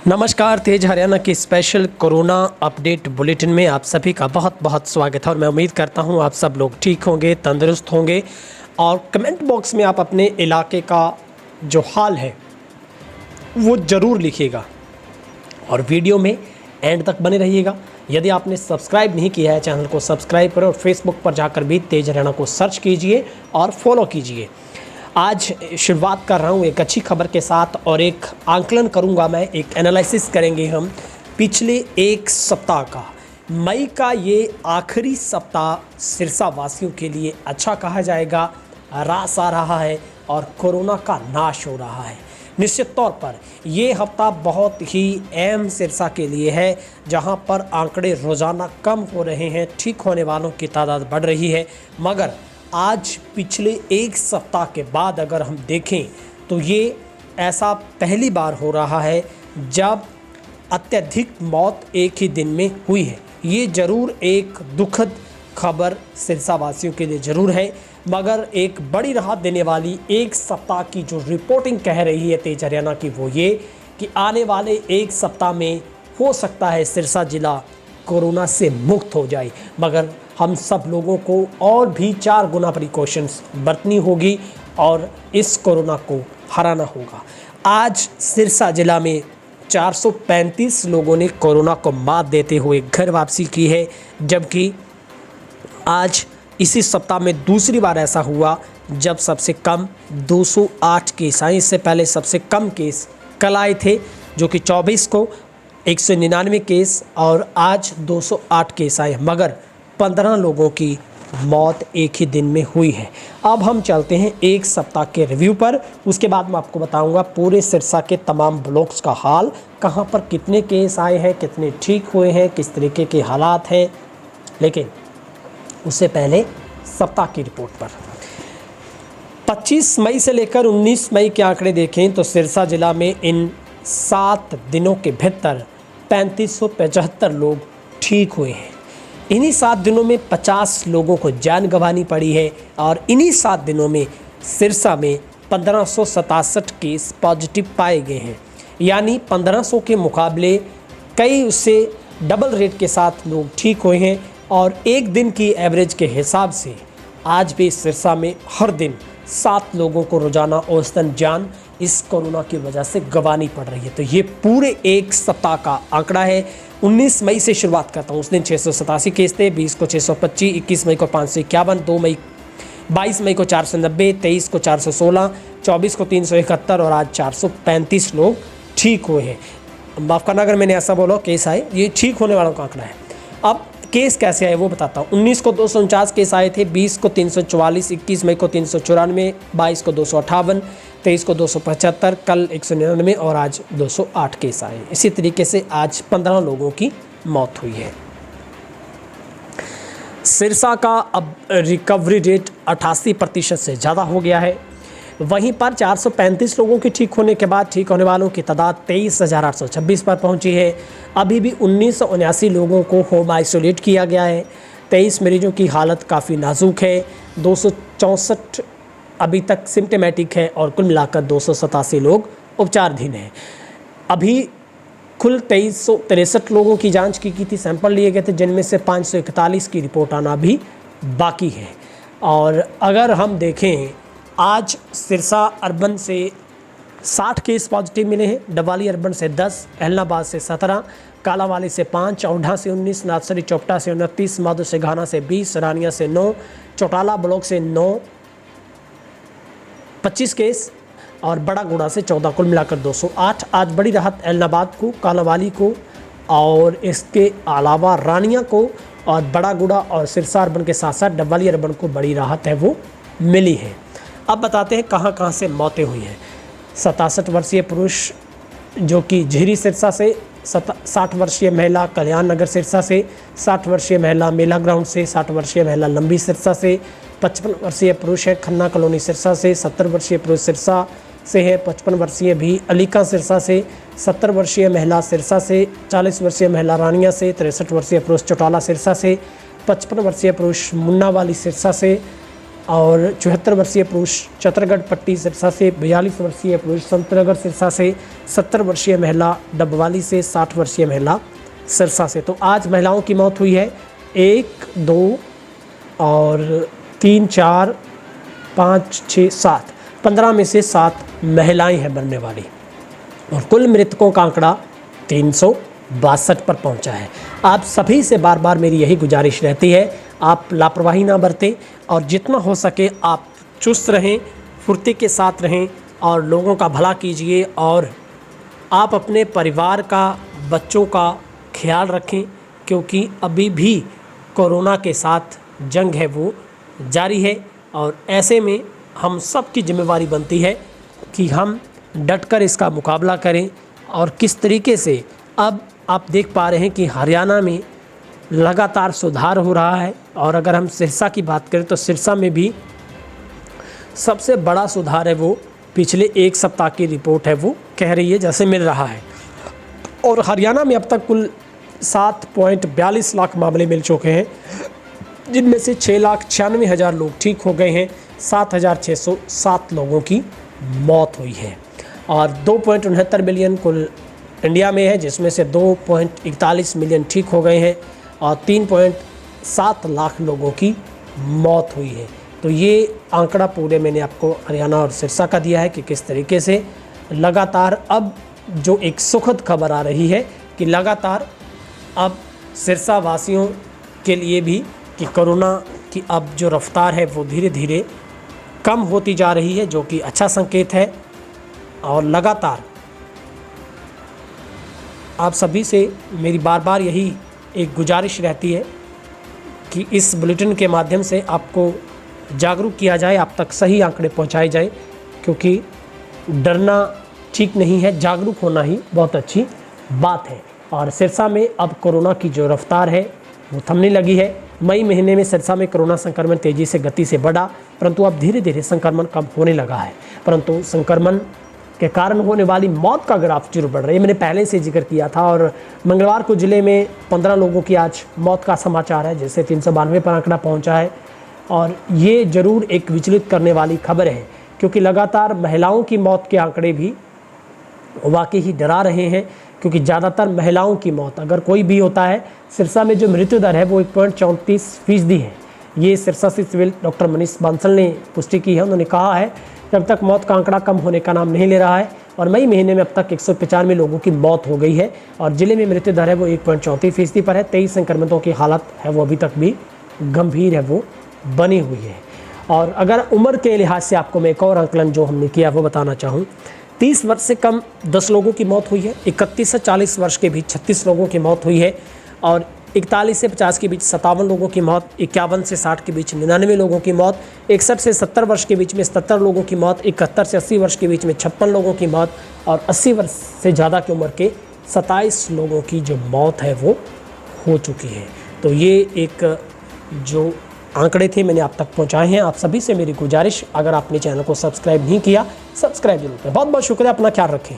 नमस्कार, तेज हरियाणा के special corona update bulletin में आप सभी का बहुत बहुत स्वागत है और मैं उम्मीद करता हूं आप सब लोग ठीक होंगे, तंदुरुस्त होंगे और कमेंट बॉक्स में आप अपने इलाके का जो हाल है वो ज़रूर लिखिएगा और वीडियो में एंड तक बने रहिएगा। यदि आपने सब्सक्राइब नहीं किया है चैनल को सब्सक्राइब करें और फेसबुक पर जाकर भी तेज हरियाणा को सर्च कीजिए और फॉलो कीजिए। आज शुरुआत कर रहा हूँ एक अच्छी खबर के साथ और एक आंकलन करूँगा मैं, एक एनालिसिस करेंगे हम पिछले एक सप्ताह का। मई का ये आखिरी सप्ताह सिरसा वासियों के लिए अच्छा कहा जाएगा। रास आ रहा है और कोरोना का नाश हो रहा है। निश्चित तौर पर ये हफ्ता बहुत ही अहम सिरसा के लिए है, जहां पर आंकड़े रोज़ाना कम हो रहे हैं, ठीक होने वालों की तादाद बढ़ रही है। मगर आज पिछले एक सप्ताह के बाद अगर हम देखें तो ये ऐसा पहली बार हो रहा है जब अत्यधिक मौत एक ही दिन में हुई है। ये ज़रूर एक दुखद खबर सिरसा वासियों के लिए ज़रूर है, मगर एक बड़ी राहत देने वाली एक सप्ताह की जो रिपोर्टिंग कह रही है तेज हरियाणा की वो ये कि आने वाले एक सप्ताह में हो सकता है सिरसा ज़िला कोरोना से मुक्त हो जाए। मगर हम सब लोगों को और भी 4 गुना प्रिकॉशंस बरतनी होगी और इस कोरोना को हराना होगा। आज सिरसा ज़िला में 435 लोगों ने कोरोना को मात देते हुए घर वापसी की है, जबकि आज इसी सप्ताह में दूसरी बार ऐसा हुआ जब सबसे कम 208 केस आए। इससे पहले सबसे कम केस कल आए थे जो कि 24 को 199 केस और आज 208 केस आए, मगर 15 लोगों की मौत एक ही दिन में हुई है। अब हम चलते हैं एक सप्ताह के रिव्यू पर। उसके बाद मैं आपको बताऊंगा पूरे सिरसा के तमाम ब्लॉक्स का हाल, कहां पर कितने केस आए हैं, कितने ठीक हुए हैं, किस तरीके के हालात हैं। लेकिन उससे पहले सप्ताह की रिपोर्ट पर 25 मई से लेकर 19 मई के आंकड़े देखें तो सिरसा जिला में इन 7 दिनों के भीतर 3575 लोग ठीक हुए हैं। इन्हीं 7 दिनों में 50 लोगों को जान गंवानी पड़ी है और इन्हीं 7 दिनों में सिरसा में 1567 केस पॉजिटिव पाए गए हैं। यानी 1500 के मुकाबले कई उससे डबल रेट के साथ लोग ठीक हुए हैं और एक दिन की एवरेज के हिसाब से आज भी सिरसा में हर दिन 7 लोगों को रोजाना औसतन जान इस कोरोना की वजह से गंवानी पड़ रही है। तो ये पूरे एक सप्ताह का आंकड़ा है। 19 मई से शुरुआत करता हूँ। उस दिन 687 केस थे, 20 को 625, 21 मई को 551, 22 मई को 490, 23 को 416, 24 को 371 और आज 435 लोग ठीक हुए हैं। माफ़ करना अगर मैंने ऐसा बोला केस आए, ये ठीक होने वालों का आंकड़ा है। अब केस कैसे आए वो बताता हूँ। 19 को 249 केस आए थे, 20 को 344, 21 मई को 394, 22 को 258, 23 को 275, कल 199 और आज 208 केस आए। इसी तरीके से आज 15 लोगों की मौत हुई है। सिरसा का अब रिकवरी रेट 88% से ज़्यादा हो गया है। वहीं पर 435 लोगों के ठीक होने के बाद ठीक होने वालों की तादाद 23,826 पर पहुंची है। अभी भी 1979 लोगों को होम आइसोलेट किया गया है। 23 मरीजों की हालत काफ़ी नाजुक है। 264 अभी तक सिम्टोमेटिक है और कुल मिलाकर 287 लोग उपचाराधीन हैं। अभी कुल 2363 लोगों की जांच की थी, सैंपल लिए गए थे, जिनमें से 541 की रिपोर्ट आना भी बाकी है। और अगर हम देखें आज सिरसा अर्बन से 60 केस पॉजिटिव मिले हैं, डबवाली अर्बन से 10, एलनाबाद से 17, कालावाली से 5, औढ़ा से 19, नाथसरी चौपटा से 29, माधो से घाना से 20, रानिया से 9, चौटाला ब्लॉक से 9, 25 केस और बड़ा गुड़ा से 14, कुल मिलाकर 208। आज बड़ी राहत एलनाबाद को, कालावाली को और इसके अलावा रानिया को और बड़ा गुड़ा और सिरसा अर्बन के साथ साथ डबवाली अर्बन को बड़ी राहत है वो मिली है। अब बताते हैं कहाँ कहाँ से मौतें हुई हैं। 67 वर्षीय पुरुष जो कि झिरी सिरसा से, 60 वर्षीय महिला कल्याण नगर सिरसा से, 60 वर्षीय महिला मेला ग्राउंड से, 60 वर्षीय महिला लंबी सिरसा से, 55 वर्षीय पुरुष है खन्ना कॉलोनी सिरसा से, 70 वर्षीय पुरुष सिरसा से है, 55 वर्षीय भी अलीका सिरसा से, 70 वर्षीय महिला सिरसा से, 40 वर्षीय महिला रानिया से, 63 वर्षीय पुरुष चौटाला सिरसा से, 55 वर्षीय पुरुष मुन्नावाली सिरसा से, और 74 वर्षीय पुरुष चतरगढ़ पट्टी सिरसा से, 42 वर्षीय पुरुष संतनगर सिरसा से, 70 वर्षीय महिला डबवाली से, 60 वर्षीय महिला सिरसा से। तो आज महिलाओं की मौत हुई है 1, 2 और 3, 4, 5, 6, 7, 15 में से 7 महिलाएं हैं मरने वाली, और कुल मृतकों का आंकड़ा 362 पर पहुंचा है। आप सभी से बार बार मेरी यही गुजारिश रहती है, आप लापरवाही ना बरतें और जितना हो सके आप चुस्त रहें, फुर्ती के साथ रहें और लोगों का भला कीजिए, और आप अपने परिवार का, बच्चों का ख्याल रखें, क्योंकि अभी भी कोरोना के साथ जंग है वो जारी है। और ऐसे में हम सब की जिम्मेवारी बनती है कि हम डटकर इसका मुकाबला करें। और किस तरीके से अब आप देख पा रहे हैं कि हरियाणा में लगातार सुधार हो रहा है, और अगर हम सिरसा की बात करें तो सिरसा में भी सबसे बड़ा सुधार है वो पिछले 1 सप्ताह की रिपोर्ट है वो कह रही है जैसे मिल रहा है। और हरियाणा में अब तक कुल 7.42 लाख मामले मिल चुके हैं, जिनमें से 6,96,000 लोग ठीक हो गए हैं, 7,607 लोगों की मौत हुई है, और 2.69 मिलियन कुल इंडिया में है, जिसमें से 2.41 मिलियन ठीक हो गए हैं और 3.7 लाख लोगों की मौत हुई है। तो ये आंकड़ा पूरे मैंने आपको हरियाणा और सिरसा का दिया है कि किस तरीके से लगातार अब जो एक सुखद खबर आ रही है कि लगातार अब सिरसा वासियों के लिए भी कि कोरोना की अब जो रफ्तार है वो धीरे धीरे कम होती जा रही है, जो कि अच्छा संकेत है। और लगातार आप सभी से मेरी बार बार यही एक गुजारिश रहती है कि इस बुलेटिन के माध्यम से आपको जागरूक किया जाए, आप तक सही आंकड़े पहुंचाए जाए, क्योंकि डरना ठीक नहीं है, जागरूक होना ही बहुत अच्छी बात है। और सिरसा में अब कोरोना की जो रफ्तार है वो थमने लगी है। मई महीने में सिरसा में कोरोना संक्रमण तेज़ी से गति से बढ़ा, परंतु अब धीरे धीरे संक्रमण कम होने लगा है, परंतु संक्रमण के कारण होने वाली मौत का ग्राफ जरूर बढ़ रहा है। मैंने पहले से जिक्र किया था, और मंगलवार को ज़िले में 15 लोगों की आज मौत का समाचार है, जिससे 392 पर आंकड़ा पहुंचा है। और ये ज़रूर एक विचलित करने वाली खबर है, क्योंकि लगातार महिलाओं की मौत के आंकड़े भी वाकई ही डरा रहे हैं, क्योंकि ज़्यादातर महिलाओं की मौत अगर कोई भी होता है, सिरसा में जो मृत्यु दर है वो 1.34% है। ये सिरसा से सिविल डॉक्टर मनीष बांसल ने पुष्टि की है। उन्होंने कहा है जब तक मौत का आंकड़ा कम होने का नाम नहीं ले रहा है, और मई महीने में अब तक 195 लोगों की मौत हो गई है, और ज़िले में मृत्यु दर है वो 1.34% पर है। 23 संक्रमितों की हालत है वो अभी तक भी गंभीर है वो बनी हुई है। और अगर उम्र के लिहाज से आपको मैं एक और आंकलन जो हमने किया वो बताना चाहूँ, 30 वर्ष से कम 10 लोगों की मौत हुई है, 31 से 40 वर्ष के बीच 36 लोगों की मौत हुई है, और 41 से 50 के बीच 57 लोगों की मौत, 51 से 60 के बीच 99 लोगों की मौत, 61 से 70 वर्ष के बीच में 77 लोगों की मौत, 71 से 80 वर्ष के बीच में 56 लोगों की मौत, और 80 वर्ष से ज़्यादा की उम्र के 27 लोगों की जो मौत है वो हो चुकी है। तो ये एक जो आंकड़े थे मैंने आप तक पहुंचाए हैं। आप सभी से मेरी गुजारिश, अगर आपने चैनल को सब्सक्राइब नहीं किया, सब्सक्राइब जरूर करें। बहुत बहुत शुक्रिया, अपना ख्याल रखें।